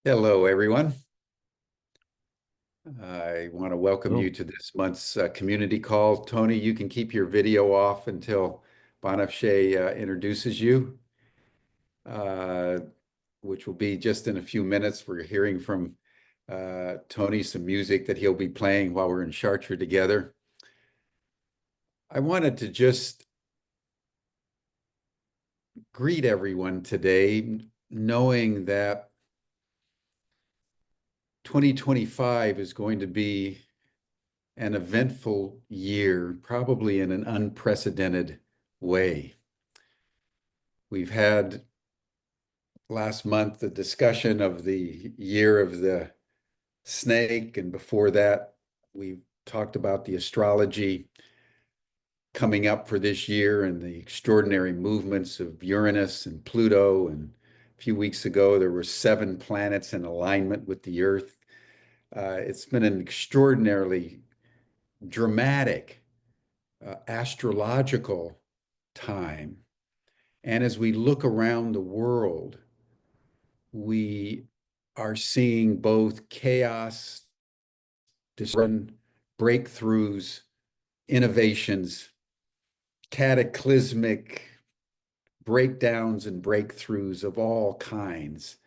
Hello, everyone. I want to welcome you Oh, to this month's community call. Tony, you can keep your video off until Bonafshe introduces you, uh, which will be just in a few minutes. We're hearing from Tony some music that he'll be playing while we're in Chartres together. I wanted to just greet everyone today, knowing that 2025 is going to be an eventful year, probably in an unprecedented way. We've had last month the discussion of the year of the snake, and before that, we talked about the astrology coming up for this year and the extraordinary movements of Uranus and Pluto. And a few weeks ago, there were 7 planets in alignment with the Earth. It's been an extraordinarily dramatic astrological time. And as we look around the world, we are seeing both chaos, disruption, breakthroughs, innovations, cataclysmic breakdowns and breakthroughs of all kinds.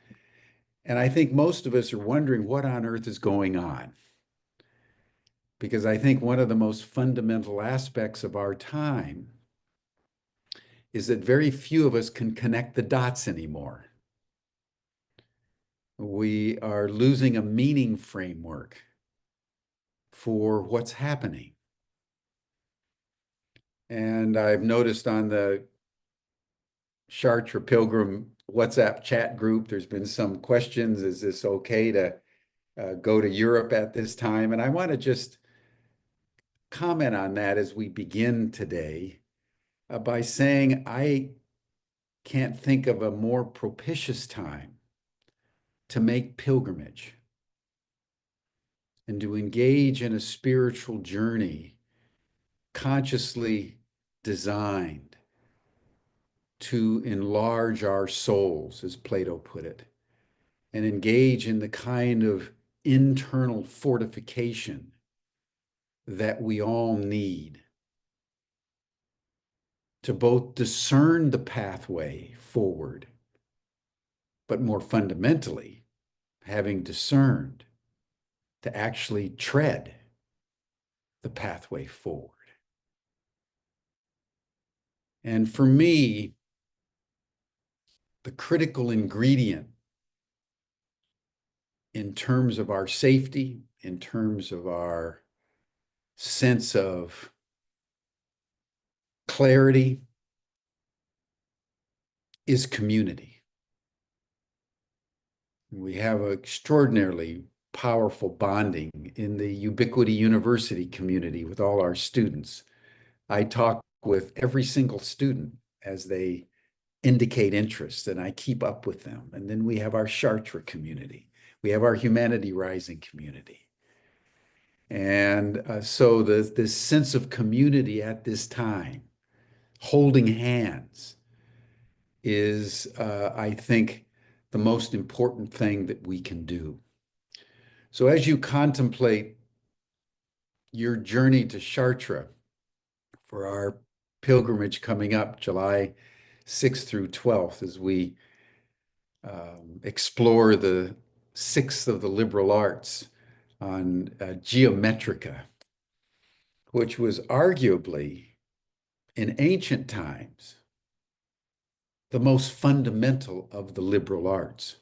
And I think most of us are wondering what on earth is going on. Because I think one of the most fundamental aspects of our time is that very few of us can connect the dots anymore. We are losing a meaning framework for what's happening. And I've noticed on the Chartres Pilgrim WhatsApp chat group, there's been some questions. Is this okay to go to Europe at this time? And I want to just comment on that as we begin today by saying I can't think of a more propitious time to make pilgrimage and to engage in a spiritual journey consciously designed to enlarge our souls, as Plato put it, and engage in the kind of internal fortification that we all need to both discern the pathway forward, but more fundamentally, having discerned, to actually tread the pathway forward. And for me, the critical ingredient in terms of our safety, in terms of our sense of clarity, is community. We have an extraordinarily powerful bonding in the Ubiquity University community with all our students. I talk with every single student as they indicate interest, and I keep up with them. And then we have our Chartres community. We have our Humanity Rising community. And so this sense of community at this time, holding hands, is, I think, the most important thing that we can do. So as you contemplate your journey to Chartres for our pilgrimage coming up July 6th through 12th, as we explore the sixth of the liberal arts on geometrica, which was arguably in ancient times the most fundamental of the liberal arts.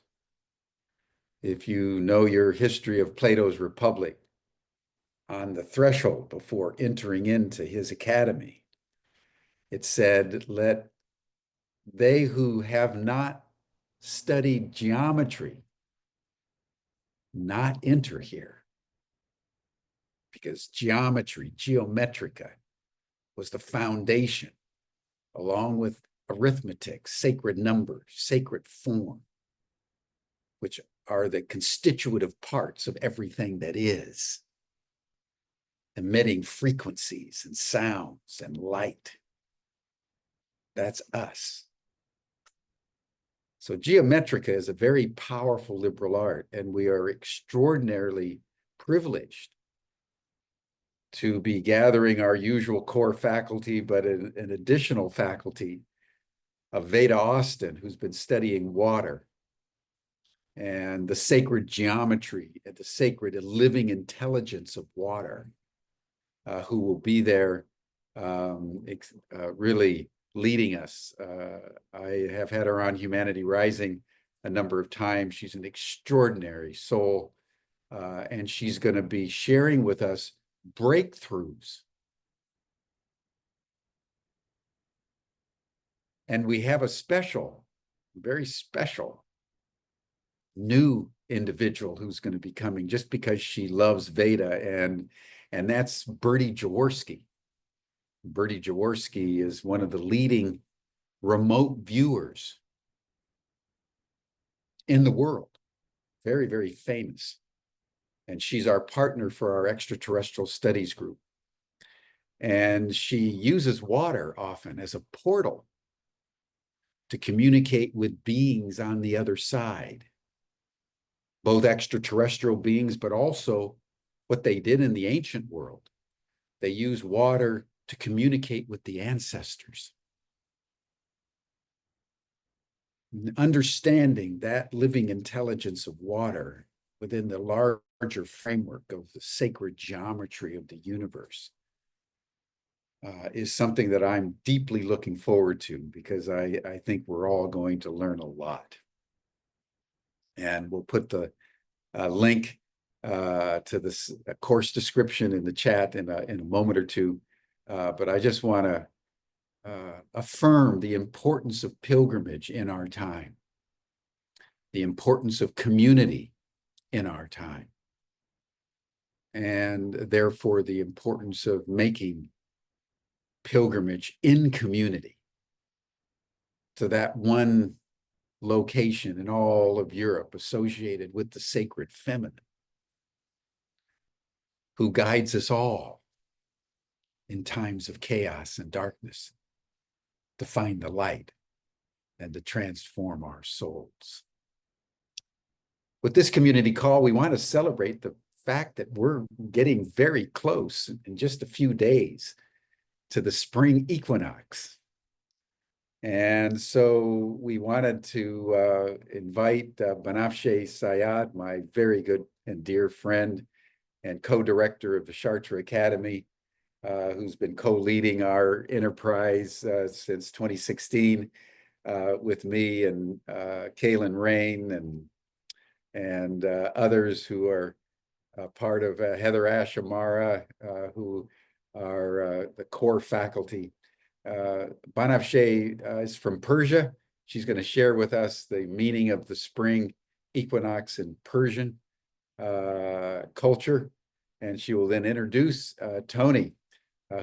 If you know your history of Plato's Republic, on the threshold before entering into his academy, it said, let they who have not studied geometry not enter here, because geometry, geometrica, was the foundation, along with arithmetic, sacred numbers, sacred form, which are the constitutive parts of everything that is, emitting frequencies and sounds and light. That's us. So Geometrica is a very powerful liberal art, and we are extraordinarily privileged to be gathering our usual core faculty, but an additional faculty of Veda Austin, who's been studying water and the sacred geometry and the sacred living intelligence of water, who will be there really leading us. I have had her on Humanity Rising a number of times. She's an extraordinary soul, and she's going to be sharing with us breakthroughs. And we have a special, very special new individual who's going to be coming just because she loves Veda, and that's Bertie Jaworski. Bertie Jaworski is one of the leading remote viewers in the world, very, very famous. And she's our partner for our extraterrestrial studies group. And she uses water often as a portal to communicate with beings on the other side, both extraterrestrial beings, but also what they did in the ancient world. They use water to communicate with the ancestors. Understanding that living intelligence of water within the larger framework of the sacred geometry of the universe is something that I'm deeply looking forward to, because I think we're all going to learn a lot. And we'll put the link to this course description in the chat in a moment or two. But I just want to affirm the importance of pilgrimage in our time, the importance of community in our time, and therefore the importance of making pilgrimage in community to that one location in all of Europe associated with the sacred feminine, who guides us all in times of chaos and darkness to find the light and to transform our souls. With this community call, we want to celebrate the fact that we're getting very close in just a few days to the spring equinox. And so we wanted to invite Banafsheh Sayad, my very good and dear friend and co-director of the Chartres Academy, who's been co-leading our enterprise since 2016 with me and Kaylin Rain and others who are part of Heather Ash Amara, who are the core faculty. Banafsheh is from Persia. She's going to share with us the meaning of the spring equinox in Persian culture. And she will then introduce Tony,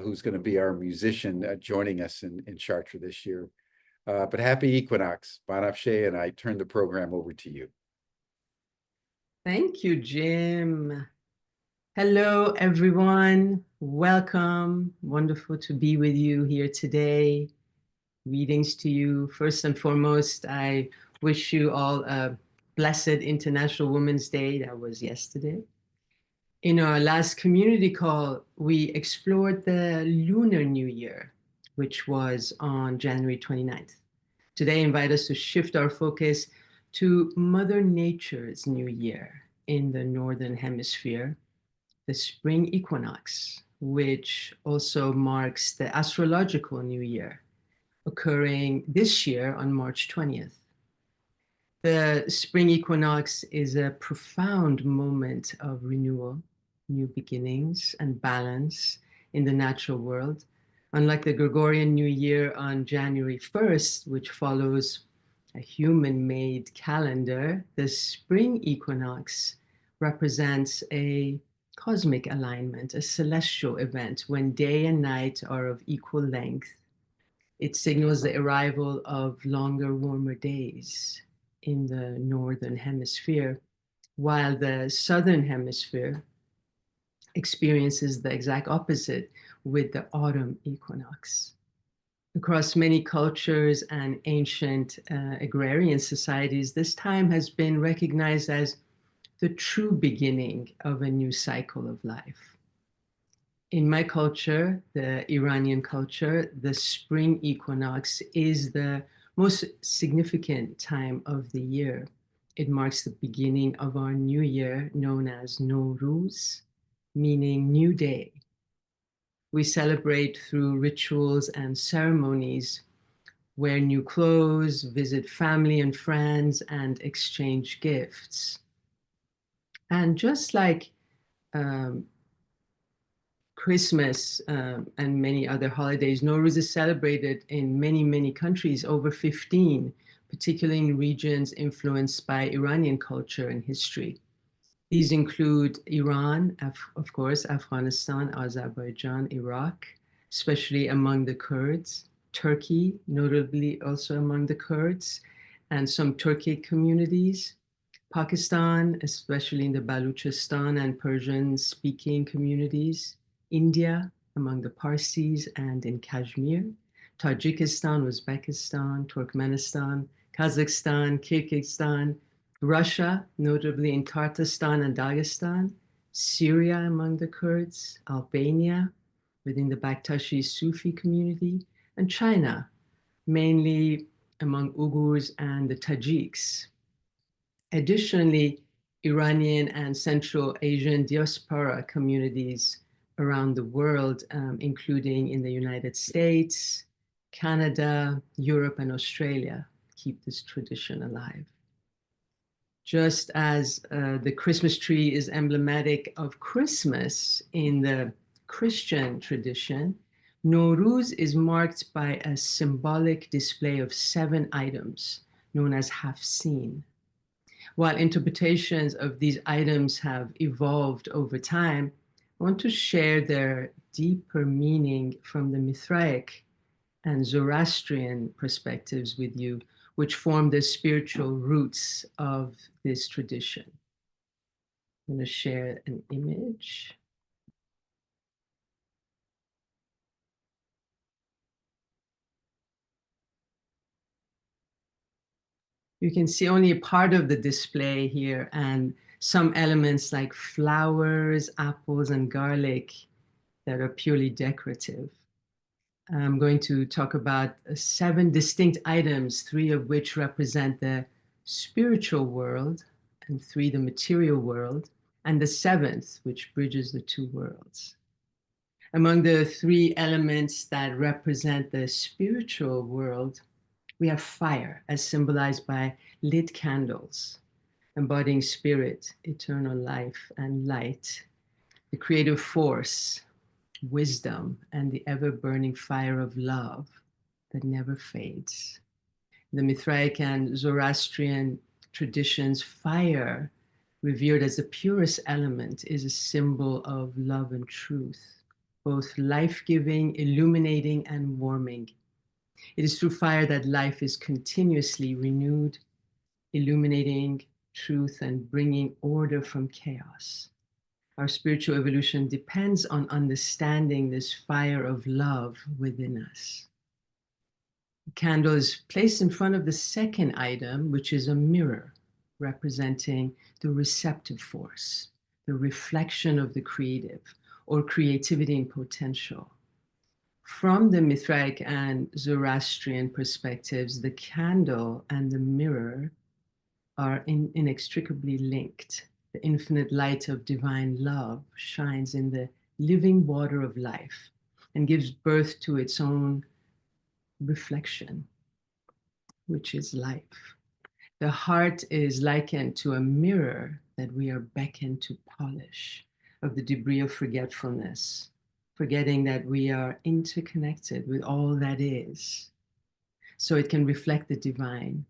who's going to be our musician joining us in Chartres this year. But happy equinox, Banafsheh, and I turn the program over to you. Thank you, Jim. Hello, everyone. Welcome. Wonderful to be with you here today. Greetings to you. First and foremost, I wish you all a blessed International Women's Day. That was yesterday. In our last community call, we explored the Lunar New Year, which was on January 29th. Today, I invite us to shift our focus to Mother Nature's New Year in the Northern Hemisphere, the spring equinox, which also marks the astrological New Year, occurring this year on March 20th. The spring equinox is a profound moment of renewal, new beginnings, and balance in the natural world. Unlike the Gregorian New Year on January 1st, which follows a human-made calendar, the spring equinox represents a cosmic alignment, a celestial event when day and night are of equal length. It signals the arrival of longer, warmer days in the Northern Hemisphere, while the Southern Hemisphere experiences the exact opposite with the autumn equinox. Across many cultures and ancient agrarian societies, this time has been recognized as the true beginning of a new cycle of life. In my culture, the Iranian culture, the spring equinox is the most significant time of the year. It marks the beginning of our new year, known as Nowruz, meaning new day. We celebrate through rituals and ceremonies, wear new clothes, visit family and friends, and exchange gifts. And just like um, Christmas and many other holidays, Nowruz is celebrated in many, many countries, over 15, particularly in regions influenced by Iranian culture and history. These include Iran, of course, Afghanistan, Azerbaijan, Iraq, especially among the Kurds, Turkey, notably also among the Kurds, and some Turkic communities, Pakistan, especially in the Baluchistan and Persian-speaking communities, India, among the Parsis and in Kashmir, Tajikistan, Uzbekistan, Turkmenistan, Kazakhstan, Kyrgyzstan, Russia, notably in Tartarstan and Dagestan, Syria among the Kurds, Albania, within the Bakhtashi Sufi community, and China, mainly among Uyghurs and the Tajiks. Additionally, Iranian and Central Asian diaspora communities around the world, including in the United States, Canada, Europe, and Australia, keep this tradition alive. Just as the Christmas tree is emblematic of Christmas in the Christian tradition, Nowruz is marked by a symbolic display of 7 items known as hafsin. While interpretations of these items have evolved over time, I want to share their deeper meaning from the Mithraic and Zoroastrian perspectives with you, which form the spiritual roots of this tradition. I'm going to share an image. You can see only a part of the display here, and some elements like flowers, apples, and garlic that are purely decorative. I'm going to talk about 7 distinct items, 3 of which represent the spiritual world and 3 the material world, and the 7th, which bridges the 2 worlds. Among the 3 elements that represent the spiritual world, we have fire, as symbolized by lit candles, embodying spirit, eternal life, and light, the creative force, wisdom, and the ever-burning fire of love that never fades. In the Mithraic and Zoroastrian traditions, fire, revered as the purest element, is a symbol of love and truth, both life-giving, illuminating, and warming. It is through fire that life is continuously renewed, illuminating truth and bringing order from chaos. Our spiritual evolution depends on understanding this fire of love within us. The candle is placed in front of the second item, which is a mirror, representing the receptive force, the reflection of the creative, or creativity and potential. From the Mithraic and Zoroastrian perspectives, the candle and the mirror are inextricably linked. The infinite light of divine love shines in the living water of life and gives birth to its own reflection, which is life. The heart is likened to a mirror that we are beckoned to polish of the debris of forgetfulness, forgetting that we are interconnected with all that is, so it can reflect the divine.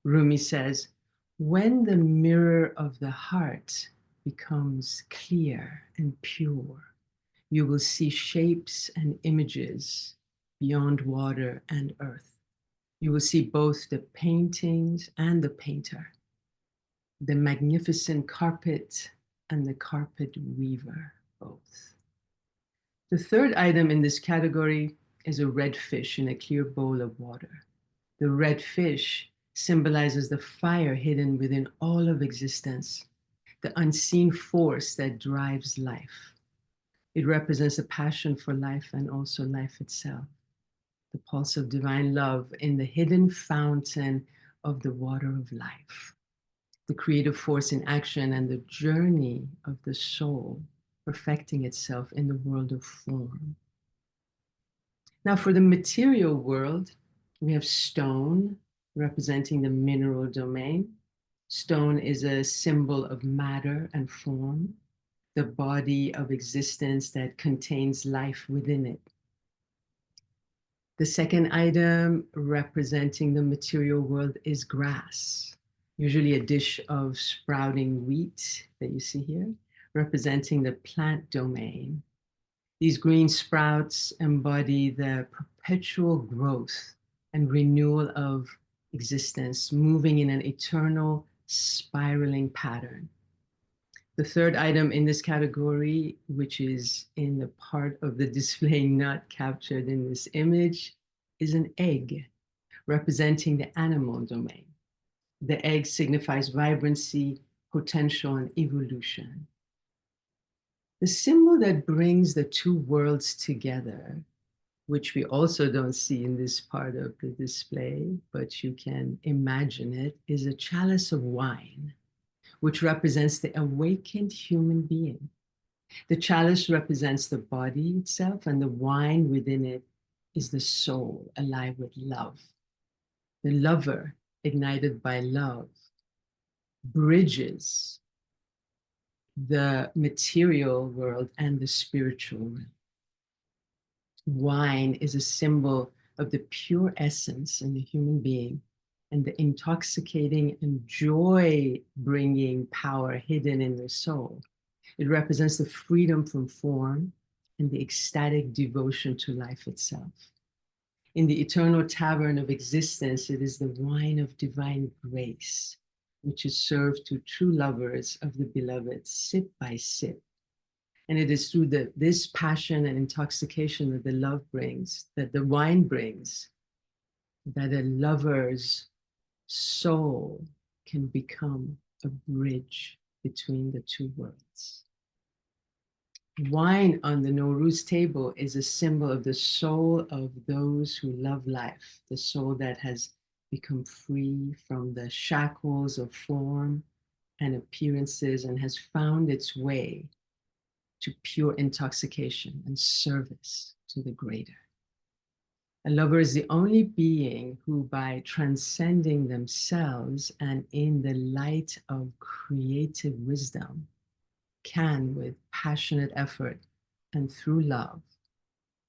Rumi says, when the mirror of the heart becomes clear and pure, you will see shapes and images beyond water and earth. You will see both the paintings and the painter, the magnificent carpet and the carpet weaver, both. The third item in this category is a red fish in a clear bowl of water. The red fish symbolizes the fire hidden within all of existence, the unseen force that drives life. It represents a passion for life and also life itself, the pulse of divine love in the hidden fountain of the water of life, the creative force in action and the journey of the soul perfecting itself in the world of form. Now, for the material world, we have stone representing the mineral domain. Stone is a symbol of matter and form, the body of existence that contains life within it. The second item representing the material world is grass, usually a dish of sprouting wheat that you see here, representing the plant domain. These green sprouts embody the perpetual growth and renewal of existence, moving in an eternal spiraling pattern. The third item in this category, which is in the part of the display not captured in this image, is an egg representing the animal domain. The egg signifies vibrancy, potential, and evolution. The symbol that brings the two worlds together, which we also don't see in this part of the display, but you can imagine it, is a chalice of wine, which represents the awakened human being. The chalice represents the body itself, and the wine within it is the soul alive with love. The lover, ignited by love, bridges the material world and the spiritual world. Wine is a symbol of the pure essence in the human being and the intoxicating and joy-bringing power hidden in the soul. It represents the freedom from form and the ecstatic devotion to life itself. In the eternal tavern of existence, it is the wine of divine grace, which is served to true lovers of the beloved, sip by sip. And it is through this passion and intoxication that the love brings, that the wine brings, that a lover's soul can become a bridge between the two worlds. Wine on the Nowruz table is a symbol of the soul of those who love life, the soul that has become free from the shackles of form and appearances and has found its way to pure intoxication and service to the greater. A lover is the only being who, by transcending themselves and in the light of creative wisdom, can, with passionate effort and through love,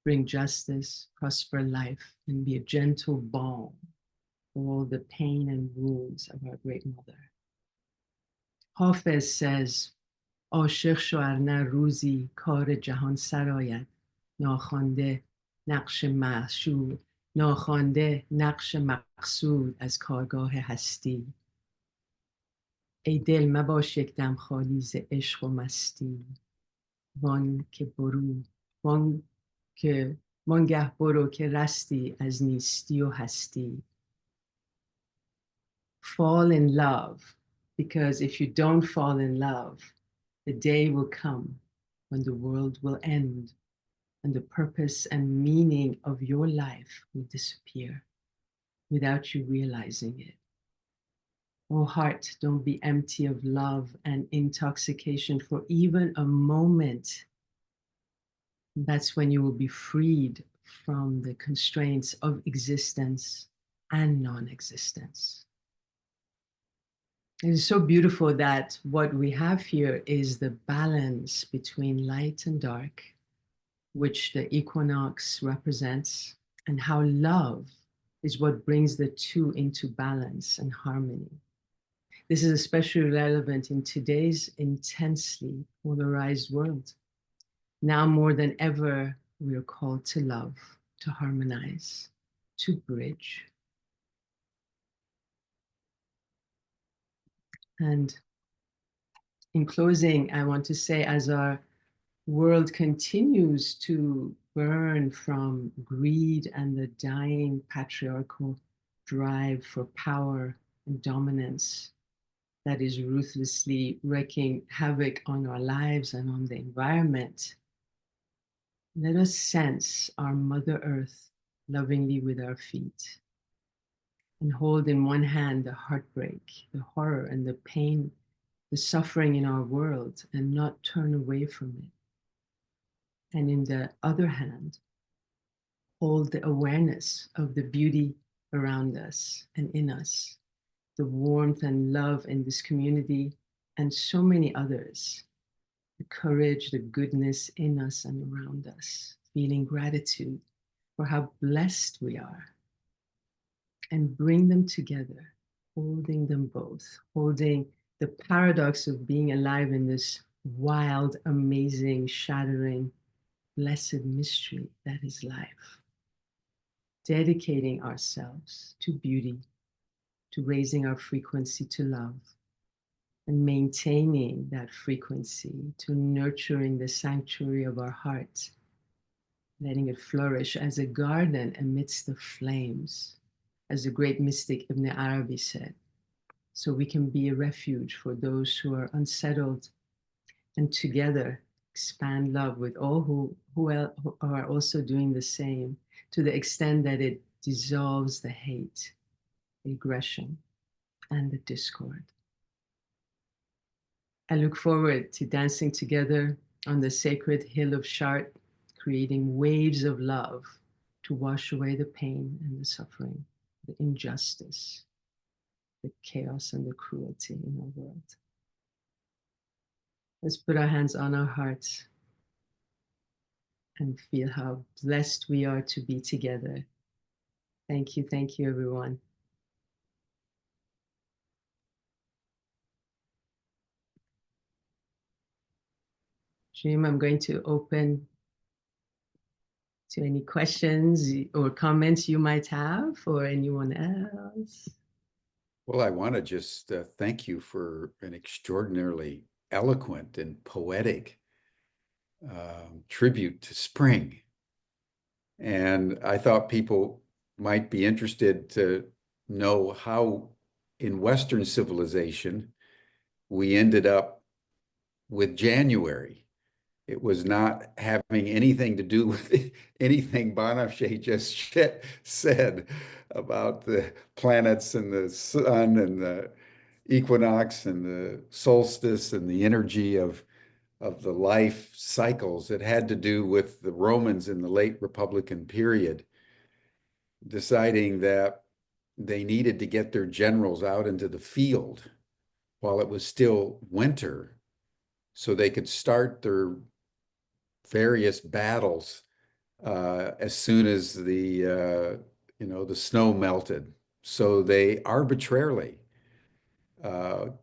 bring justice, prosper life, and be a gentle balm for all the pain and wounds of our great mother. Hafez says, عاشق شو ارنه روزی کار جهان سرآید ناخوانده نقش معشوق ناخوانده نقش مقصود از کارگاه هستی ای دل مباش یک دم خالی ز عشق و مستی وانگه برو که رستی از نیستی و هستی. Fall in love, because if you don't fall in love, the day will come when the world will end and the purpose and meaning of your life will disappear without you realizing it. Oh heart, don't be empty of love and intoxication for even a moment. That's when you will be freed from the constraints of existence and non-existence. It is so beautiful that what we have here is the balance between light and dark, which the equinox represents, and how love is what brings the two into balance and harmony. This is especially relevant in today's intensely polarized world. Now more than ever, we are called to love, to harmonize, to bridge. And in closing, I want to say, as our world continues to burn from greed and the dying patriarchal drive for power and dominance that is ruthlessly wreaking havoc on our lives and on the environment. Let us sense our Mother Earth lovingly with our feet and hold in one hand the heartbreak, the horror, and the pain, the suffering in our world, and not turn away from it. And in the other hand, hold the awareness of the beauty around us and in us, the warmth and love in this community and so many others, the courage, the goodness in us and around us, feeling gratitude for how blessed we are, and bring them together, holding them both, holding the paradox of being alive in this wild, amazing, shattering, blessed mystery that is life. Dedicating ourselves to beauty, to raising our frequency to love, and maintaining that frequency to nurturing the sanctuary of our heart, letting it flourish as a garden amidst the flames, as the great mystic Ibn Arabi said, so we can be a refuge for those who are unsettled, and together expand love with all who are also doing the same, to the extent that it dissolves the hate, the aggression, and the discord. I look forward to dancing together on the sacred hill of Chartres, creating waves of love to wash away the pain and the suffering, the injustice, the chaos and the cruelty in our world. Let's put our hands on our hearts and feel how blessed we are to be together. Thank you, everyone. Jim, I'm going to open to any questions or comments you might have, or anyone else. Well, I want to just thank you for an extraordinarily eloquent and poetic tribute to spring. And I thought people might be interested to know how in Western civilization we ended up with January. It was not having anything to do with anything Banafshe just said about the planets and the sun and the equinox and the solstice and the energy of the life cycles. It had to do with the Romans in the late Republican period deciding that they needed to get their generals out into the field while it was still winter so they could start their various battles as soon as the snow melted. So they arbitrarily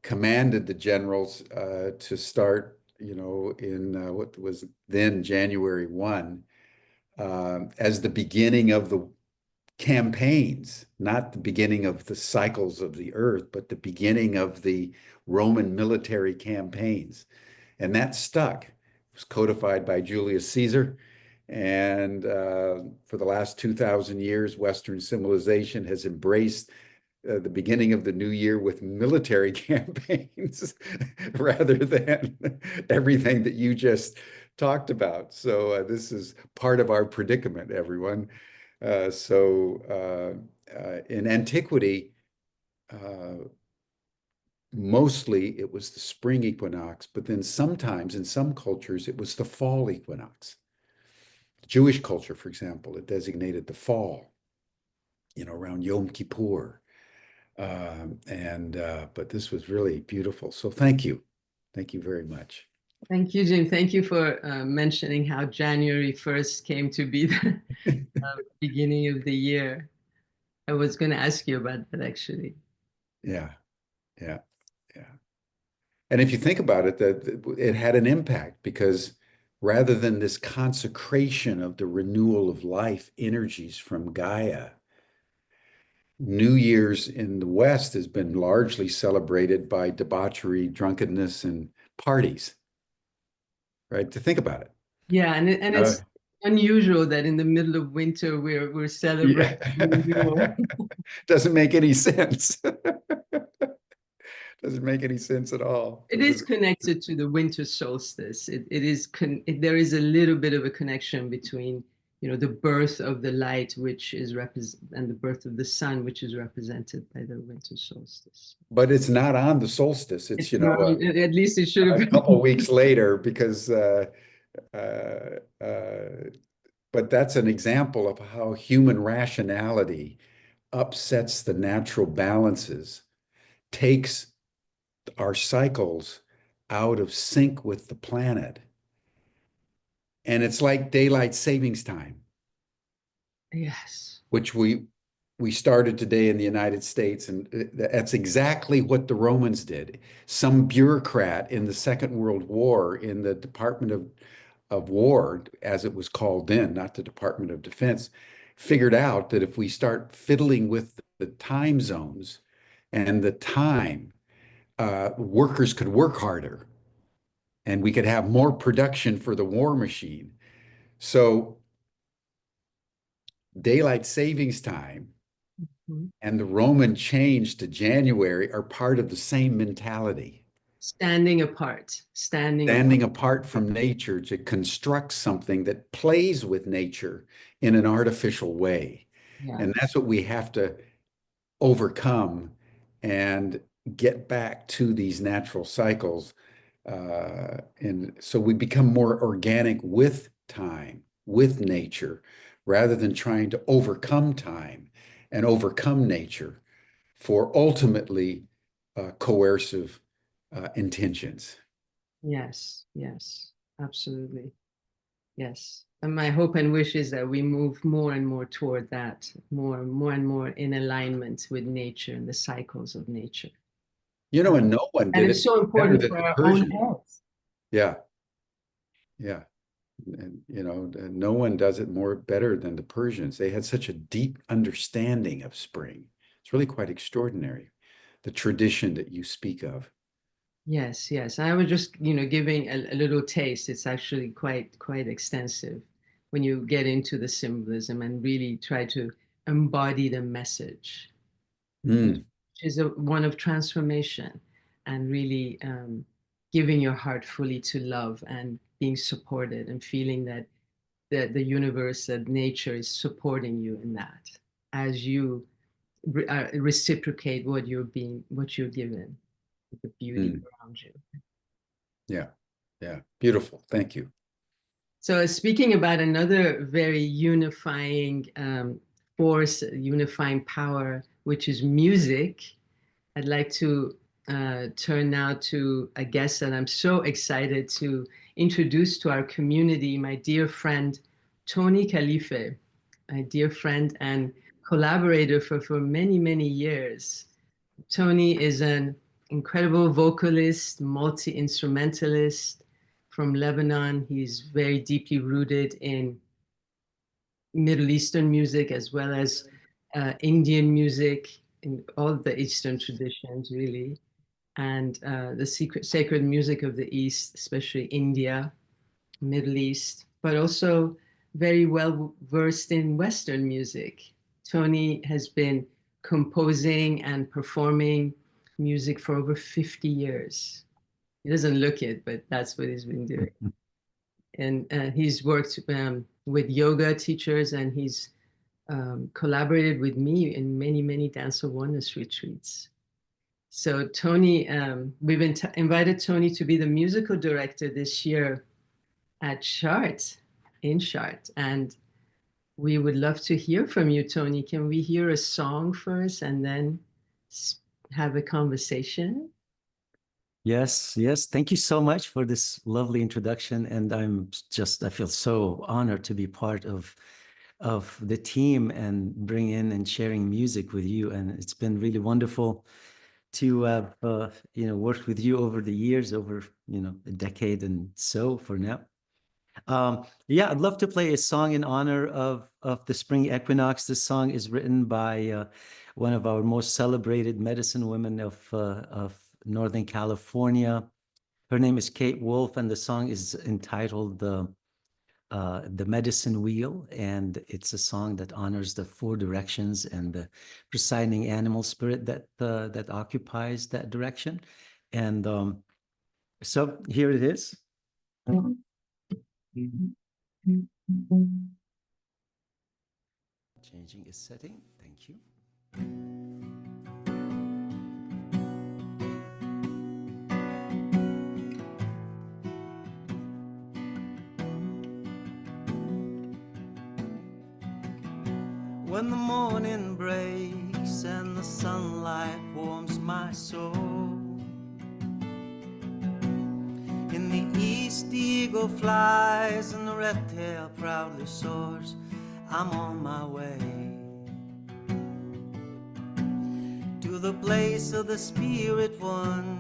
commanded the generals to start, in what was then January 1, as the beginning of the campaigns, not the beginning of the cycles of the earth, but the beginning of the Roman military campaigns. And that stuck. It was codified by Julius Caesar. And for the last 2,000 years, Western civilization has embraced the beginning of the new year with military campaigns rather than everything that you just talked about. So this is part of our predicament, everyone. In antiquity, mostly it was the spring equinox, but then sometimes in some cultures it was the fall equinox. Jewish culture, for example, it designated the fall, around Yom Kippur. But this was really beautiful. So thank you. Thank you very much. Thank you, Jim. Thank you for mentioning how January 1st came to be the beginning of the year. I was going to ask you about that, actually. Yeah, yeah, yeah. And if you think about it, that it had an impact because rather than this consecration of the renewal of life energies from Gaia, New Year's in the West has been largely celebrated by debauchery, drunkenness, and parties, right? To think about it. Yeah, and it's unusual that in the middle of winter we're celebrating Yeah. renewal. Doesn't make any sense. Doesn't make any sense at all. It is connected to the winter solstice. There is a little bit of a connection between, the birth of the light, which is and the birth of the sun, which is represented by the winter solstice. But it's not on the solstice. It's, It's not, at least it should have a been. couple weeks later because uh, uh, but that's an example of how human rationality upsets the natural balances, takes our cycles out of sync with the planet. And it's like daylight savings time, Yes. which we started today in the United States, and that's exactly what the Romans did. Some bureaucrat in the Second World War in the Department of War, as it was called then, not the Department of Defense, figured out that if we start fiddling with the time zones and the time, workers could work harder and we could have more production for the war machine. So daylight savings time Mhm. and the Roman change to January are part of the same mentality. Standing apart, Standing apart from nature to construct something that plays with nature in an artificial way. Yeah. And that's what we have to overcome and get back to these natural cycles. And so we become more organic with time, with nature, rather than trying to overcome time and overcome nature for ultimately coercive intentions. Yes, yes, absolutely. Yes. And my hope and wish is that we move more and more toward that, more and more in alignment with nature and the cycles of nature. And no one And did it's it so better important than for the our own Persians. health. Yeah, yeah. And no one does it more better than the Persians. They had such a deep understanding of spring. It's really quite extraordinary, the tradition that you speak of. Yes, yes. I was just, giving a little taste. It's actually quite extensive when you get into the symbolism and really try to embody the message, which Mm, is one of transformation and really giving your heart fully to love and being supported and feeling that the universe, that nature is supporting you in that as you reciprocate what you're given, the beauty mm. around you. Yeah, yeah. Beautiful. Thank you. So speaking about another very unifying force, unifying power, which is music, I'd like to turn now to a guest that I'm so excited to introduce to our community, my dear friend, Tony Khalife, my dear friend and collaborator for many, many years. Tony is an incredible vocalist, multi-instrumentalist from Lebanon. He's very deeply rooted in Middle Eastern music as well as Indian music, in all the Eastern traditions, really, and the sacred music of the East, especially India, Middle East, but also very well versed in Western music. Tony has been composing and performing music for over 50 years. He doesn't look it, but that's what he's been doing. And he's worked with yoga teachers, and he's collaborated with me in many, many Dance of Oneness retreats. So Tony, we've invited Tony to be the musical director this year at Chartres, in Chartres. And we would love to hear from you, Tony. Can we hear a song first and then have a conversation? Yes, yes. Thank you so much for this lovely introduction. And I feel so honored to be part of the team and bring in and sharing music with you. And it's been really wonderful to have, worked with you over the years, over, a decade and so for now. Yeah, I'd love to play a song in honor of the spring equinox. This song is written by one of our most celebrated medicine women of Northern California. Her name is Kate Wolf, and the song is entitled The Medicine Wheel, and it's a song that honors the four directions and the presiding animal spirit that occupies that direction. And so here it is. Changing its setting. Thank you. When the morning breaks and the sunlight warms my soul, in the east the eagle flies and the red tail proudly soars. I'm on my way to the place of the spirit one.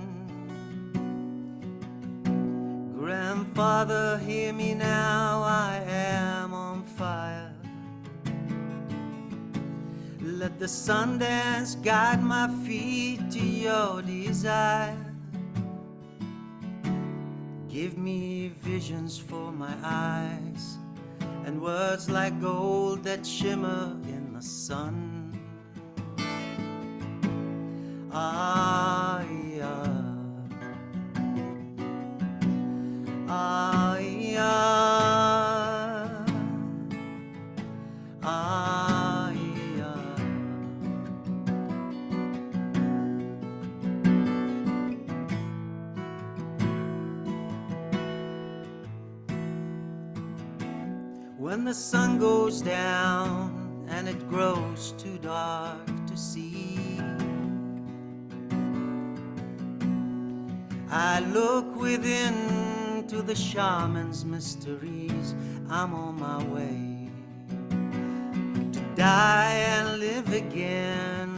Grandfather, hear me now, I am on fire. Let the sun dance guide my feet to your desire. Give me visions for my eyes and words like gold that shimmer in the sun. Ah, yeah. Ah, yeah. Ah, yeah. When the sun goes down and it grows too dark to see, I look within to the shaman's mysteries. I'm on my way to die and live again.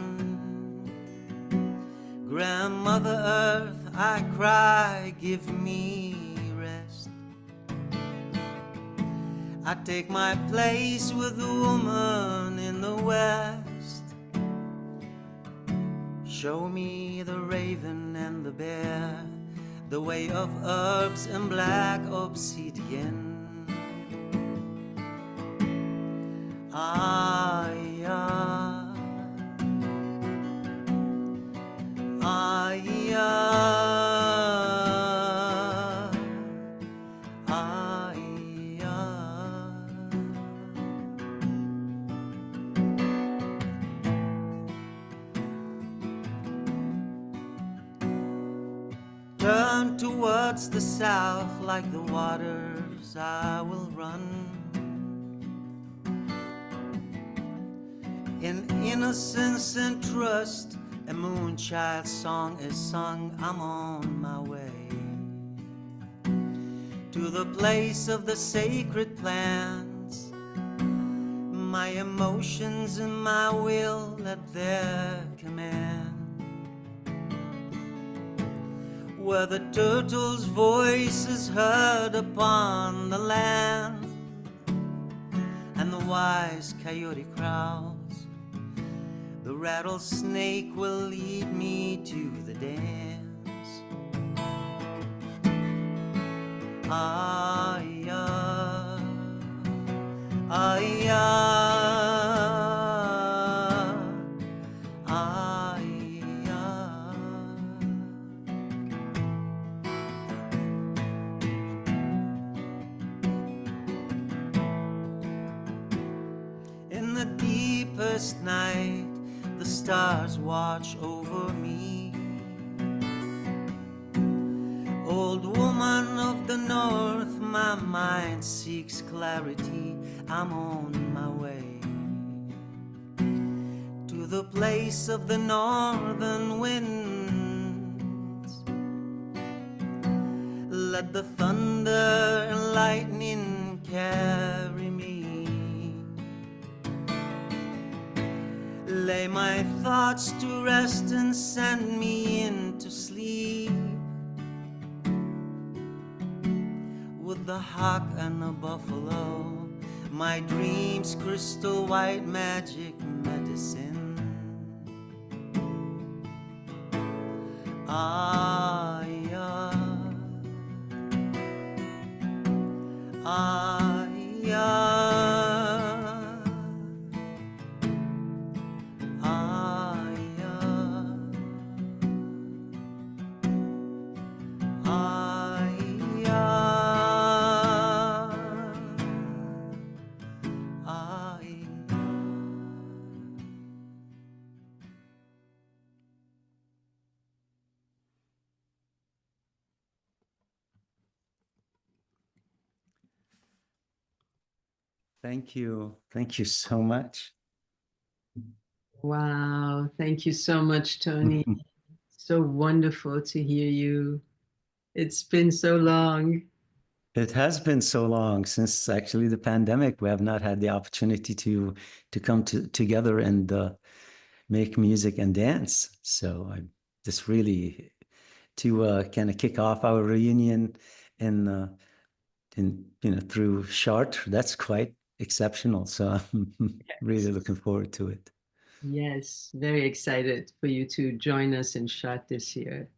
Grandmother Earth, I cry, give me rest. I take my place with the woman in the west. Show me the raven and the bear, the way of herbs and black obsidian. Ah, yeah. Ah, yeah. Ah, yeah. Turn towards the south like the waters I will run. In innocence and trust, a moonchild song is sung. I'm on my way to the place of the sacred plants. My emotions and my will at their command, where the turtle's voice is heard upon the land, and the wise coyote growls. The rattlesnake will lead me to the dance. Ah, yeah. Ah, yeah. Ah, yeah. In the deepest night, the stars watch over me. Old woman of the north, my mind seeks clarity. I'm on my way to the place of the northern winds. Let the thunder and lightning carry me. Lay my thoughts to rest and send me into sleep. With the hawk and the buffalo, my dreams crystal white magic medicine. Ah, yeah. Ah, yeah. Thank you. Thank you so much. Wow. Thank you so much, Tony. So wonderful to hear you. It's been so long. It has been so long since actually the pandemic. We have not had the opportunity to come together and make music and dance. So I just really to kind of kick off our reunion in through Chartres. That's quite exceptional. So I'm really looking forward to it. Yes, very excited for you to join us in Shot this year.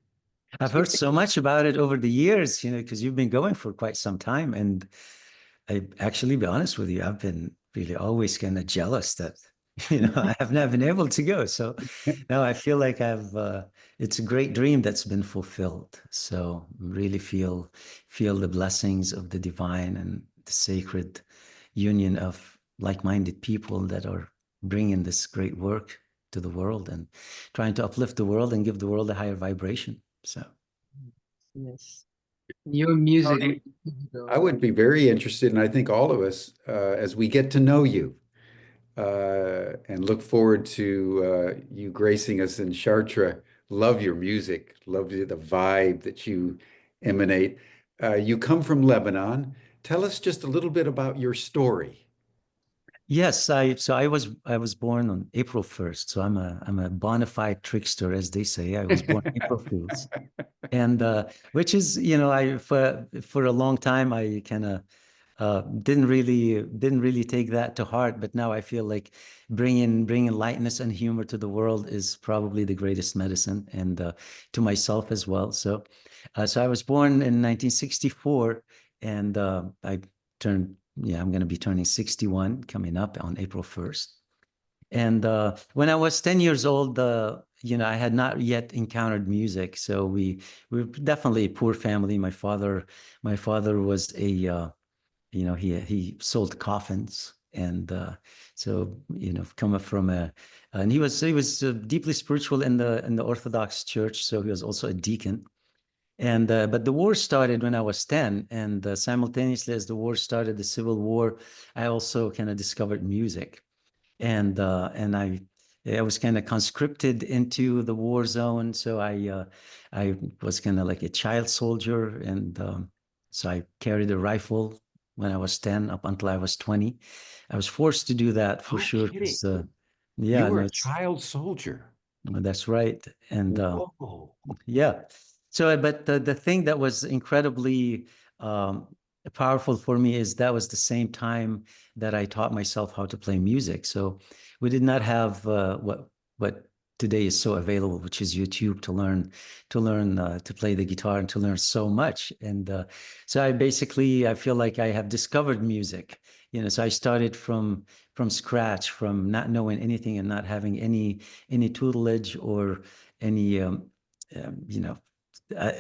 I've heard so much about it over the years, because you've been going for quite some time. And I actually, be honest with you, I've been really always kind of jealous that, I have not been able to go. So now I feel like it's a great dream that's been fulfilled. So really feel the blessings of the divine and the sacred union of like-minded people that are bringing this great work to the world and trying to uplift the world and give the world a higher vibration. So, yes, your music. Tony, I would be very interested, and I think all of us, as we get to know you, and look forward to you gracing us in Chartres. Love your music, love the vibe that you emanate. You come from Lebanon. Tell us just a little bit about your story. yes, I was born on April 1st. So I'm a bona fide trickster, as they say. I was born April Fools. And which is, I for a long time I kind of didn't really take that to heart, but now I feel like bringing lightness and humor to the world is probably the greatest medicine, and to myself as well. So I was born in 1964, and I'm going to be turning 61 coming up on April 1st. And when I was 10 years old, I had not yet encountered music. So we were definitely a poor family. My father was he sold coffins. And so, coming from and he was deeply spiritual in the Orthodox Church. So he was also a deacon. And but the war started when I was 10, and simultaneously as the war started, the Civil War, I also kind of discovered music. And I was kind of conscripted into the war zone. So I was kind of like a child soldier, and so I carried a rifle when I was 10 up until I was 20. I was forced to do that for No sure. kidding. Yeah, You were no, a child soldier. that's right. And Whoa. yeah. So, but the thing that was incredibly um, powerful for me is that was the same time that I taught myself how to play music. So we did not have what today is so available, which is YouTube, to learn to play the guitar and to learn so much. And so I feel like I have discovered music. So I started from scratch, from not knowing anything and not having any tutelage or any you know, uh,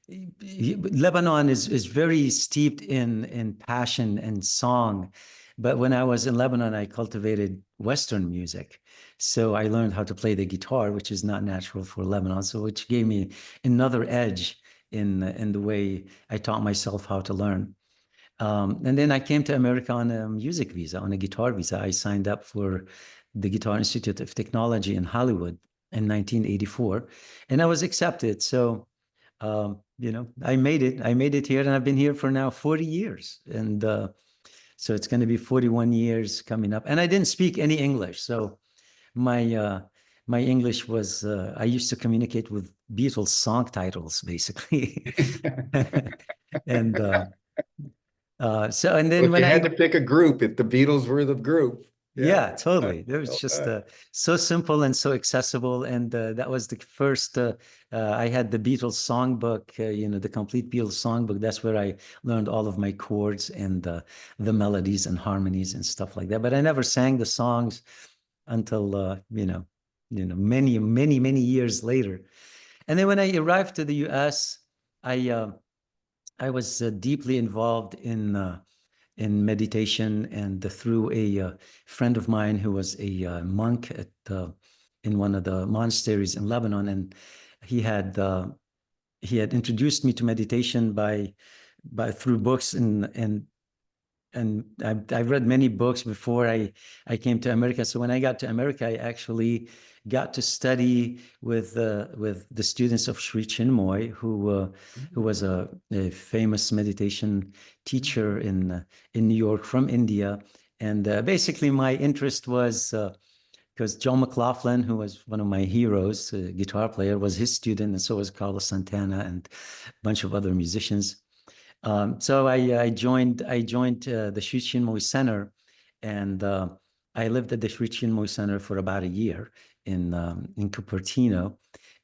Lebanon is very steeped in passion and song. But when I was in Lebanon, I cultivated Western music. So I learned how to play the guitar, which is not natural for Lebanon. So which gave me another edge in the way I taught myself how to learn. And then I came to America on a music visa, on a guitar visa. I signed up for the Guitar Institute of Technology in Hollywood in 1984, and I was accepted. So, I made it. I made it here, and I've been here for now 40 years. And so it's going to be 41 years coming up. And I didn't speak any English. So my my English was, I used to communicate with Beatles song titles, basically. And and then If when you I had to pick a group, if the Beatles were the group. Yeah. Yeah, totally. It was just so simple and so accessible. And that was the first, I had the Beatles songbook, the complete Beatles songbook. That's where I learned all of my chords and the melodies and harmonies and stuff like that. But I never sang the songs until, many, many, many years later. And then when I arrived to the US, I, uh, I was deeply involved in meditation, and through a friend of mine who was a monk in one of the monasteries in Lebanon, and he had he had introduced me to meditation by through books, and I've read many books before I came to America. So when I got to America, I actually got to study with the students of Sri Chinmoy, who was a famous meditation teacher in New York from India. And basically, my interest was because John McLaughlin, who was one of my heroes, a guitar player, was his student, and so was Carlos Santana and a bunch of other musicians. So I joined the Sri Chinmoy Center, and I lived at the Sri Chinmoy Center for about a year in Cupertino.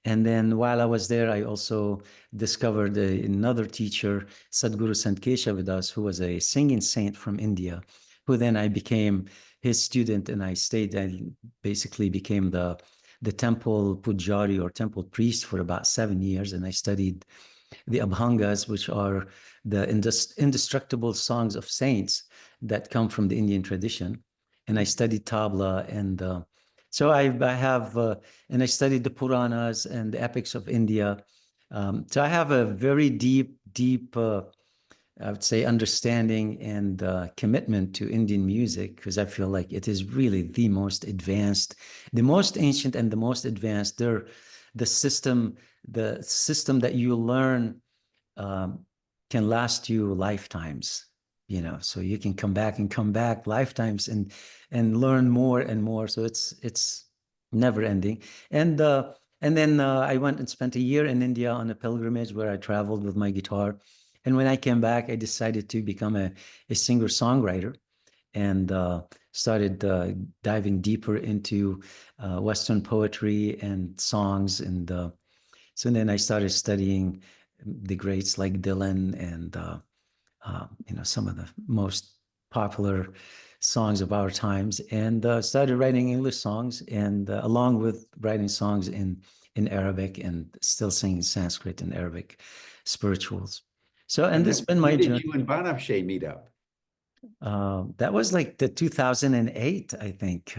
And then while I was there, I also discovered another teacher, Sadhguru Sant Keshavidas, who was a singing saint from India, who then I became his student, and I basically became the temple pujari or temple priest for about 7 years, and I studied the Abhangas, which are the indestructible songs of saints that come from the Indian tradition. And I studied tabla, and so I have, and I studied the Puranas and the epics of India. So I have a very deep, I would say, understanding and commitment to Indian music, because I feel like it is really the most advanced, the most ancient, and the most advanced. They're the system that you learn can last you lifetimes, so you can come back lifetimes and learn more and more. So it's never ending. And then I went and spent a year in India on a pilgrimage where I traveled with my guitar. And when I came back, I decided to become a singer-songwriter, and started diving deeper into Western poetry and songs. And so then I started studying the greats like Dylan and some of the most popular songs of our times, and started writing English songs, and along with writing songs in Arabic, and still singing Sanskrit and Arabic spirituals. So, and this has been my when did journey. you and Banafshe meet up? That was like the 2008, I think.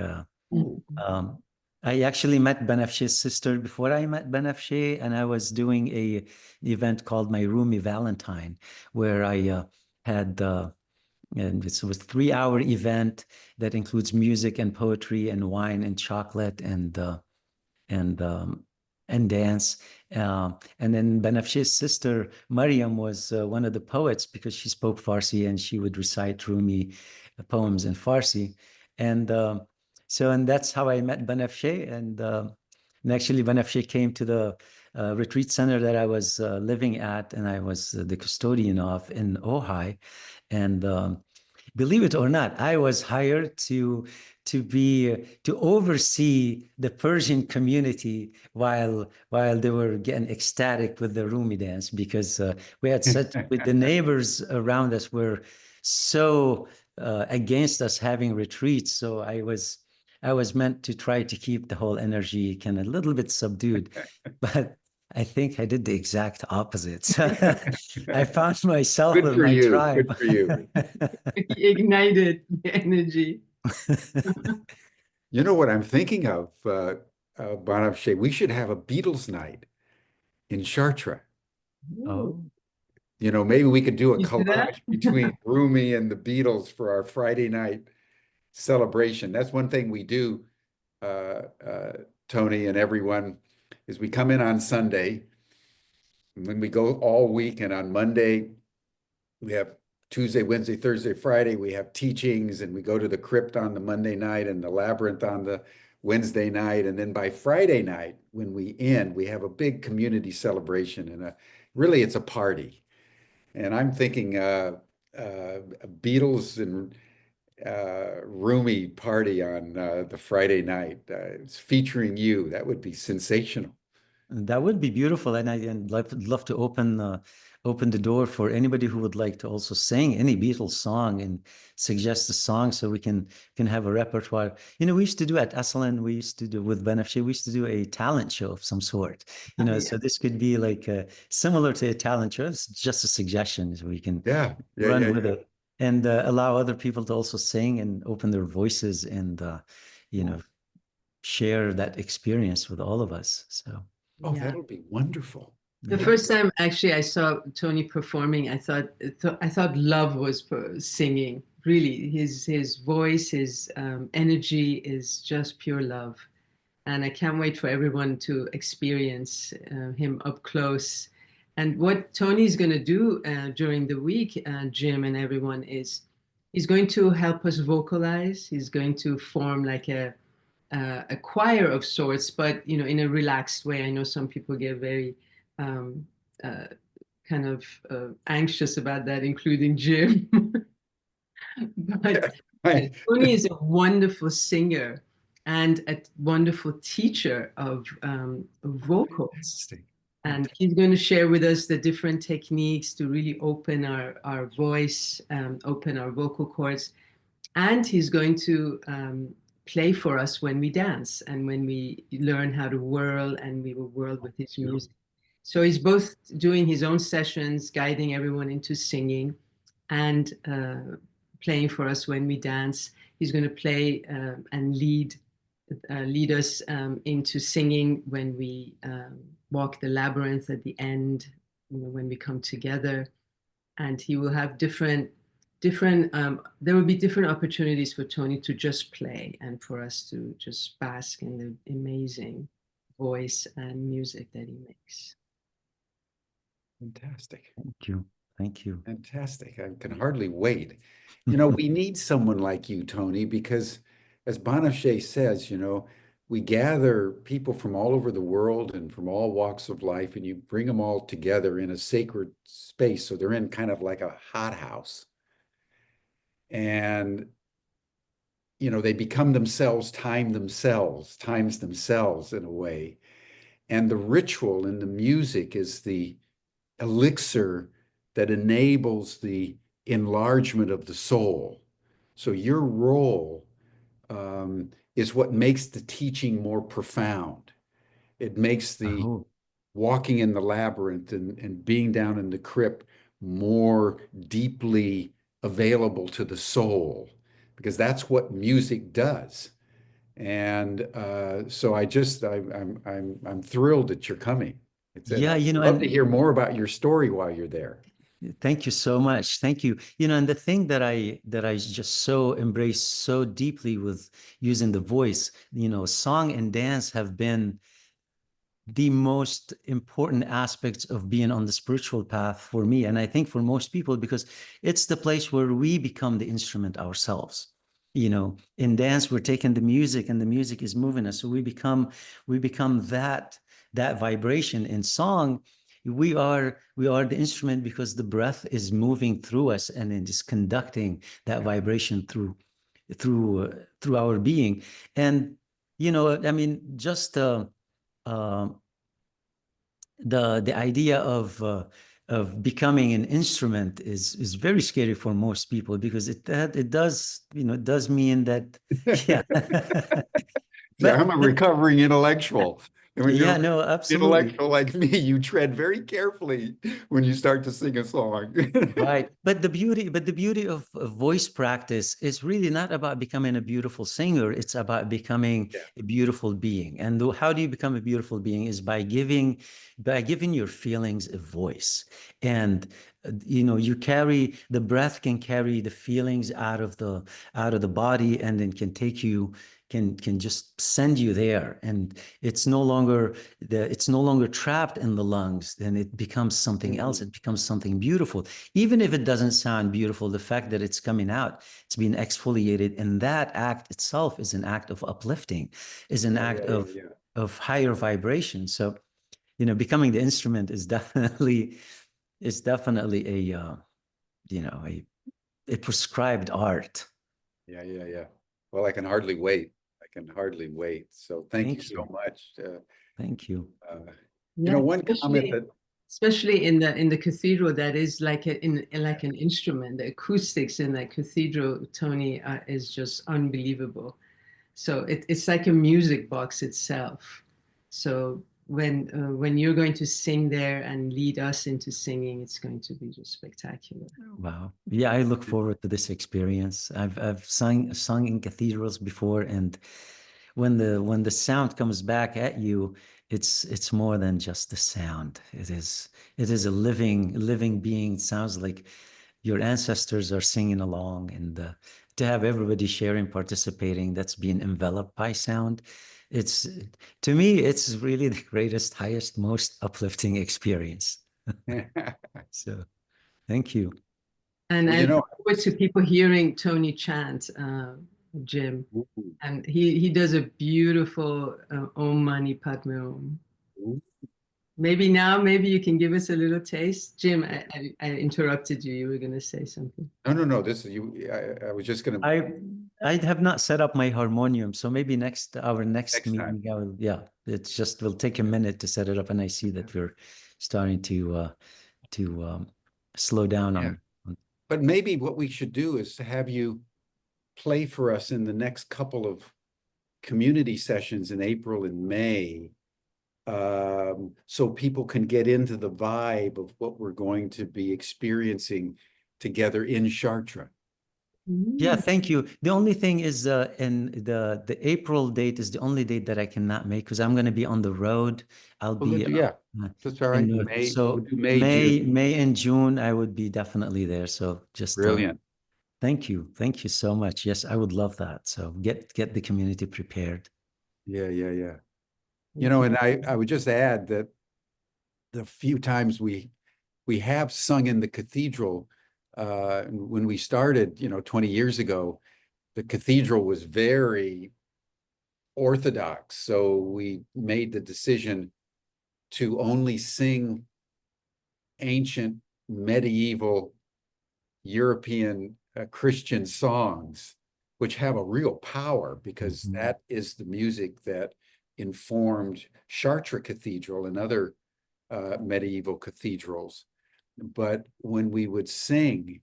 Mm. I actually met Banafshe's sister before I met Banafshe, and I was doing an event called my Rumi Valentine, where I had, and it was a 3-hour event that includes music and poetry and wine and chocolate and and dance. And then Banafshe's sister, Mariam, was one of the poets, because she spoke Farsi and she would recite Rumi poems in Farsi. And and that's how I met Banafshe. And actually, Banafshe came to the retreat center that I was living at, and I was the custodian of in Ojai. And believe it or not, I was hired to oversee the Persian community while they were getting ecstatic with the Rumi dance, because we had said with the neighbors around us were so against us having retreats. So I was meant to try to keep the whole energy kind of a little bit subdued, but I think I did the exact opposite. I found myself Good with for my you. tribe. Good for you. He ignited the energy. You know what I'm thinking of, Banafshe? We should have a Beatles night in Chartres. Ooh, Oh, Maybe we could do a you see that? collage between Rumi and the Beatles for our Friday night celebration. That's one thing we do, uh, uh, Tony and everyone, is we come in on Sunday, and then we go all week, and on Monday we have Tuesday, Wednesday, Thursday, Friday, we have teachings, and we go to the crypt on the Monday night and the labyrinth on the Wednesday night. And then by Friday night, when we end, we have a big community celebration, and really it's a party. And I'm thinking a Beatles and Rumi party on the Friday night. It's featuring you. That would be sensational. that would be beautiful, and I'd love to open the door for anybody who would like to also sing any Beatles song and suggest a song, so we can have a repertoire. We used to do at Esalen, we used to do with Banafshe, we used to do a talent show of some sort. Oh, yeah. So this could be like similar to a talent show. It's just a suggestion, so we can Yeah, yeah, run yeah, with yeah. it, and allow other people to also sing and open their voices, and share that experience with all of us. So. Oh, Yeah. that'll be wonderful. The Yeah. first time actually I saw Tony performing, I thought love was singing. Really, his voice, his energy is just pure love, and I can't wait for everyone to experience him up close. And what Tony's going to do during the week, Jim and everyone, is he's going to help us vocalize. He's going to form like a choir of sorts, but you know, in a relaxed way. I know some people get very um, uh, kind of anxious about that, including Jim. But Right. Tony is a wonderful singer and a wonderful teacher of vocals. Fantastic. And he's going to share with us the different techniques to really open our voice, open our vocal cords. And he's going to play for us when we dance and when we learn how to whirl, and we will whirl with his music. So he's both doing his own sessions, guiding everyone into singing, and playing for us when we dance. He's going to play and lead us into singing when we walk the labyrinth at the end, you know, when we come together. And he will have different there will be different opportunities for Tony to just play and for us to just bask in the amazing voice and music that he makes. Fantastic. Thank you. Thank you. Fantastic. I can hardly wait. You know, we need someone like you, Tony, because as Banachet says, you know, we gather people from all over the world and from all walks of life, and you bring them all together in a sacred space. So they're in kind of like a hothouse. And, you know, they become themselves, times themselves in a way. And the ritual in the music is the elixir that enables the enlargement of the soul. So your role is what makes the teaching more profound. It makes the Oh, walking in the labyrinth and being down in the crypt more deeply available to the soul, because that's what music does. And so I'm thrilled that you're coming. And yeah, I'd you know, love to and hear more about your story while you're there. thank you so much. Thank you. You know, and the thing that I just so embrace so deeply with using the voice, you know, song and dance have been the most important aspects of being on the spiritual path for me, and I think for most people, because it's the place where we become the instrument ourselves. You know, in dance, we're taking the music and the music is moving us. So we become that vibration. In song, we are the instrument because the breath is moving through us and it is conducting that vibration through our being. And you know, I mean, just the idea of becoming an instrument is very scary for most people, because it does, you know, it does mean that yeah. Yeah, I'm a but recovering intellectual. And when yeah, you're no, absolutely. intellectual like me, you tread very carefully when you start to sing a song. Right. But the beauty of voice practice is really not about becoming a beautiful singer. It's about becoming Yeah. a beautiful being. And how do you become a beautiful being is by giving your feelings a voice. And you know, the breath can carry the feelings out of the body, and then can take you, can just send you there, and it's no longer trapped in the lungs. Then it becomes something else. It becomes something beautiful, even if it doesn't sound beautiful. The fact that it's coming out, it's being exfoliated, and that act itself is an act of uplifting, is an act of higher vibration. So, you know, becoming the instrument is definitely a you know, a prescribed art. Yeah. Well, I can hardly wait. I can hardly wait. So thank you Thank so you. much. Thank you. You know, one comment that Especially in the cathedral, that is like like an instrument. The acoustics in that cathedral, Tony, is just unbelievable. So it's like a music box itself. So when you're going to sing there and lead us into singing, it's going to be just spectacular. Wow. Yeah, I look forward to this experience. I've sung in cathedrals before, and when the sound comes back at you, it's more than just the sound. It is a living being. It sounds like your ancestors are singing along, and to have everybody sharing, participating, that's being enveloped by sound. It's, to me, it's really the greatest, highest, most uplifting experience. So thank you. And Well, I you know, look forward to people hearing Tony chant, Jim. And he does a beautiful Om Mani Padme Om. Maybe now, maybe you can give us a little taste. Jim, I interrupted you. You were going to say something. no. This is you. I was just going to I have not set up my harmonium, so maybe our next next time. meeting, yeah, it's just will take a minute to set it up, and I see that we're starting to slow down Yeah. on. But maybe what we should do is to have you play for us in the next couple of community sessions in April and May, so people can get into the vibe of what we're going to be experiencing together in Chartres. Yeah, thank you. The only thing is, in the April date is the only date that I cannot make because I'm going to be on the road. I'll be Yeah, that's all right. May, so we'll do May, June. May and June I would be definitely there. So just Brilliant. thank you so much. Yes, I would love that. So get the community prepared. Yeah. You know, and I would just add that the few times we have sung in the cathedral, when we started, 20 years ago, the cathedral was very orthodox. So we made the decision to only sing ancient, medieval, European Christian songs, which have a real power because that is the music that informed Chartres Cathedral and other medieval cathedrals. But when we would sing,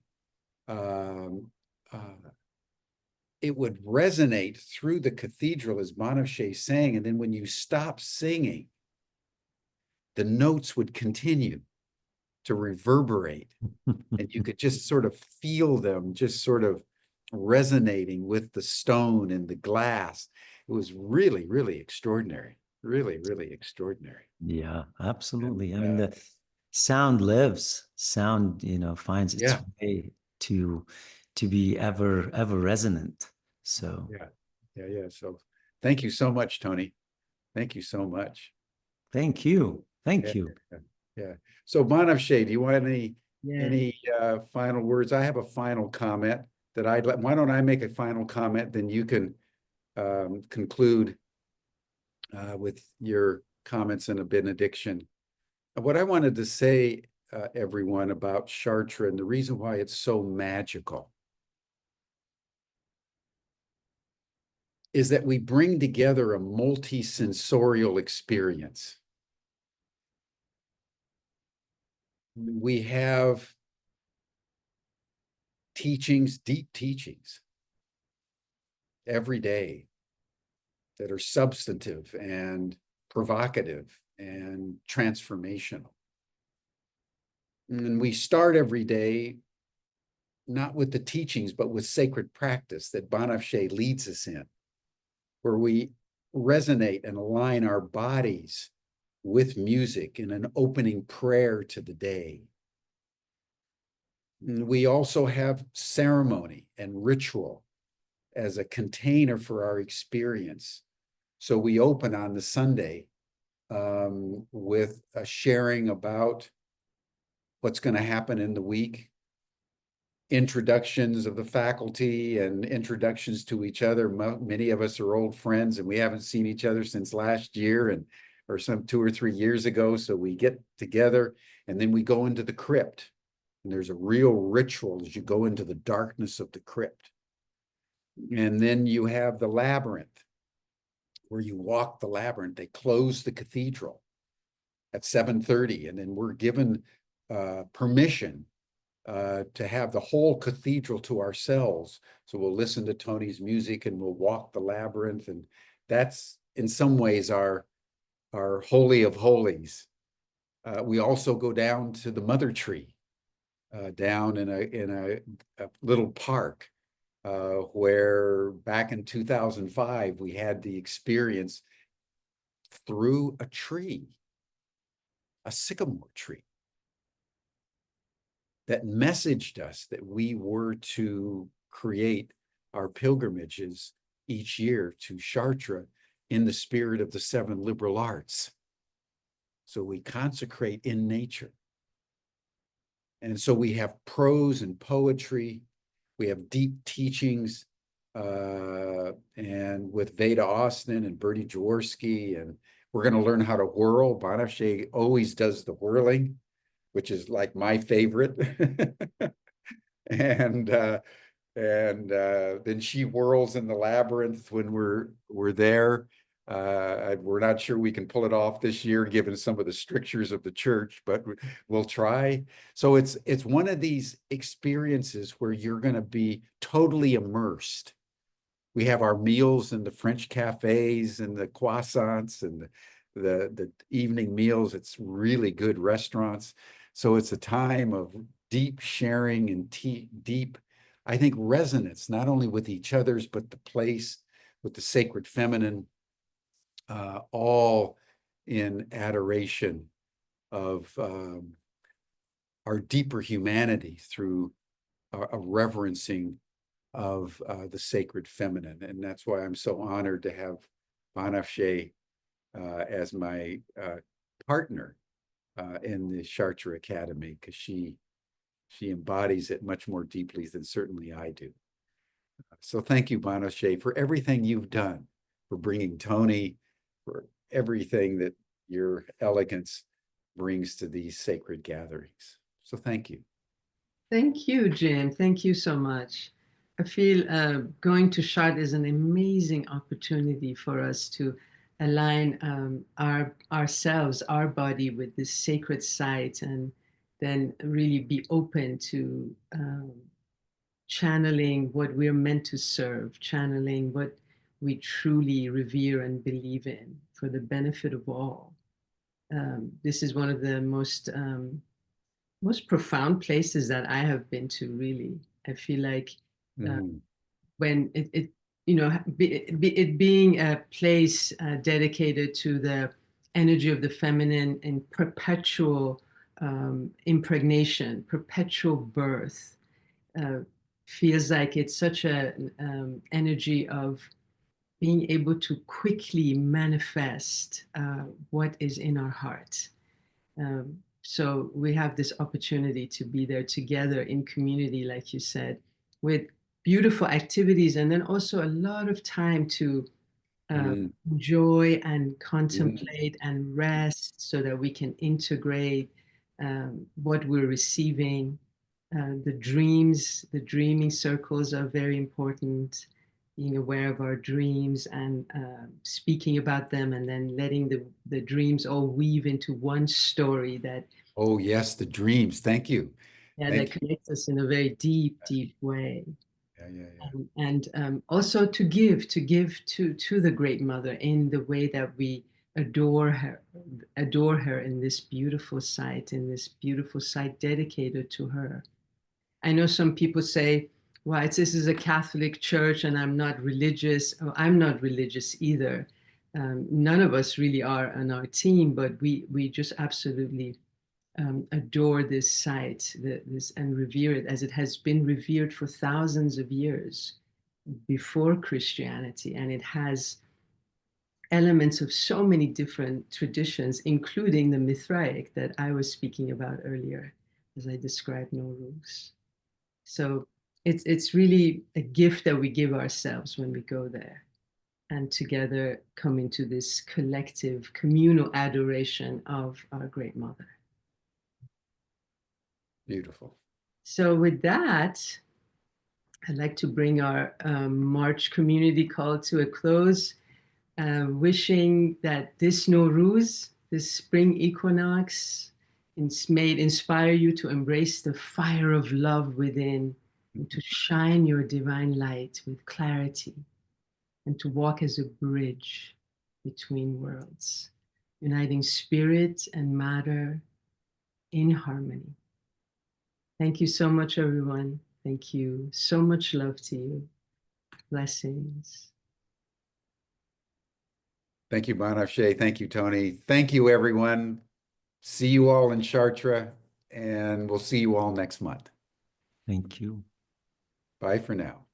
it would resonate through the cathedral as Mon-Fri sang. And then when you stop singing, the notes would continue to reverberate. And you could just sort of feel them just sort of resonating with the stone and the glass. It was really, really extraordinary. Really extraordinary. Yeah, absolutely. And, I mean, the sound lives. Sound, finds its way to be ever resonant. So yeah. So thank you so much, Tony. Thank you so much. Thank you. Yeah. So Mon-Fri, do you want any final words? I have a final comment that why don't I make a final comment, then you can conclude with your comments and a benediction. What I wanted to say, everyone, about Chartres and the reason why it's so magical is that we bring together a multi-sensorial experience. We have teachings, deep teachings, every day that are substantive and provocative and transformational. And we start every day not with the teachings, but with sacred practice that Mon-Fri leads us in, where we resonate and align our bodies with music in an opening prayer to the day. And we also have ceremony and ritual as a container for our experience. So we open on the Sunday with a sharing about what's going to happen in the week, introductions of the faculty and introductions to each other. Many of us are old friends and we haven't seen each other since last year or some 2 or 3 years ago. So we get together and then we go into the crypt. And there's a real ritual as you go into the darkness of the crypt. And then you have the labyrinth, where you walk the labyrinth. They close the cathedral at 7:30, and then we're given permission to have the whole cathedral to ourselves. So we'll listen to Tony's music and we'll walk the labyrinth. And that's in some ways our holy of holies. We also go down to the mother tree, down in a little park, where back in 2005, we had the experience through a tree, a sycamore tree, that messaged us that we were to create our pilgrimages each year to Chartres in the spirit of the 7 liberal arts. So we consecrate in nature. And so we have prose and poetry, we have deep teachings, and with Veda Austin and Bertie Jaworski, and we're going to learn how to whirl. Banafsheh always does the whirling, which is like my favorite. and then she whirls in the labyrinth when we're there. We're not sure we can pull it off this year, given some of the strictures of the church, but we'll try. So it's one of these experiences where you're going to be totally immersed. We have our meals in the French cafes and the croissants and the evening meals. It's really good restaurants. So it's a time of deep sharing and deep, I think, resonance, not only with each other's, but the place, with the sacred feminine, all in adoration of our deeper humanity through a reverencing of the sacred feminine. And that's why I'm so honored to have Banafsheh as my partner in the Chartres Academy, because she embodies it much more deeply than certainly I do. So thank you, Banafsheh, for everything you've done, for bringing Tony, for everything that your elegance brings to these sacred gatherings. So thank you. Thank you, Jim. Thank you so much. I feel going to Chartres is an amazing opportunity for us to align ourselves, our body, with this sacred site, and then really be open to channeling what we're meant to serve, channeling what we truly revere and believe in for the benefit of all. This is one of the most profound places that I have been to, really. I feel like when it it being a place dedicated to the energy of the feminine and perpetual impregnation, perpetual birth, feels like it's such an energy of being able to quickly manifest what is in our heart. So we have this opportunity to be there together in community, like you said, with beautiful activities, and then also a lot of time to enjoy and contemplate and rest, so that we can integrate what we're receiving. The dreaming circles are very important. Being aware of our dreams and speaking about them, and then letting the dreams all weave into one story that. Oh yes, the dreams. Thank you. Yeah, that connects us in a very deep way. Yeah. And also to give to the Great Mother in the way that we adore her in this beautiful site dedicated to her. I know some people say, well, this is a Catholic church and I'm not religious. Oh, I'm not religious either. None of us really are on our team, but we just absolutely adore this site, and revere it, as it has been revered for thousands of years before Christianity. And it has elements of so many different traditions, including the Mithraic that I was speaking about earlier, as I described Nowruz. So it's really a gift that we give ourselves when we go there, and together come into this collective communal adoration of our Great Mother. Beautiful. So with that, I'd like to bring our March community call to a close, wishing that this Nowruz, this spring equinox, may inspire you to embrace the fire of love within, and to shine your divine light with clarity, and to walk as a bridge between worlds, uniting spirit and matter in harmony. Thank you so much, everyone. Thank you. So much love to you. Blessings. Thank you, Mon-Fri. Thank you, Tony. Thank you, everyone. See you all in Chartres, and we'll see you all next month. Thank you. Bye for now.